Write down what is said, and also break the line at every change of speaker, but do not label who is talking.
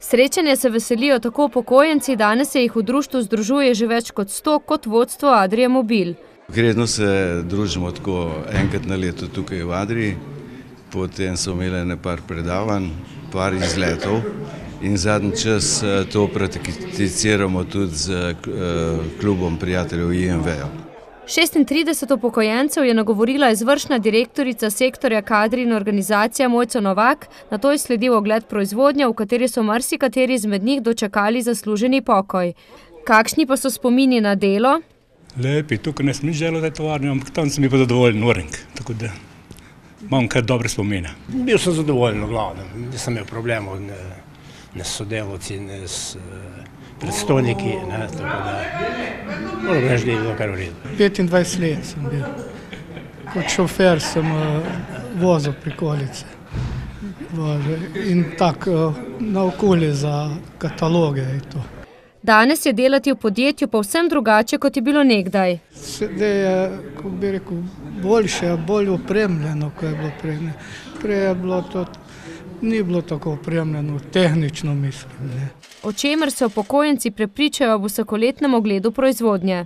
Srečanje se veselijo tako upokojenci, danes se jih v društvu združuje že več kot 100, kot vodstvo Adrie Mobil.
Redno se družimo tako enkrat na leto tukaj v Adrii, potem so imeli nekaj predavanj, par izletov in zadnji čas to prakticiramo tudi z klubom prijateljev IMV-ja.
36 upokojencev je nagovorila izvršna direktorica sektorja kadri in organizacija Mojca Novak, nato je sledil ogled proizvodnje, v kateri so marsikateri izmed njih dočakali zasluženi pokoj. Kakšni pa so spomini na delo?
Lepi, tukaj ne sem nič delal v tej tovarni, ampak tam sem bil pa zadovoljen uring, tako da imam kar dobre spomine.
Bil sem zadovoljen, glavno, nisem imel problemov ne s sodelavci, ne s predstojniki, tako da moram reči, da je bilo kar v redu.
25 let sem bil. Kot šofer sem vozil prikolice in tako naokoli za kataloge in to.
Danes je delati v podjetju povsem drugače, kot je bilo nekdaj.
Sedaj je, kako bi rekel, boljše, bolj opremljeno, kot je bilo prej. Prej je bilo to, ni bilo tako opremljeno, tehnično mislim.
O čemer se upokojenci prepričajo v vsakoletnem ogledu proizvodnje.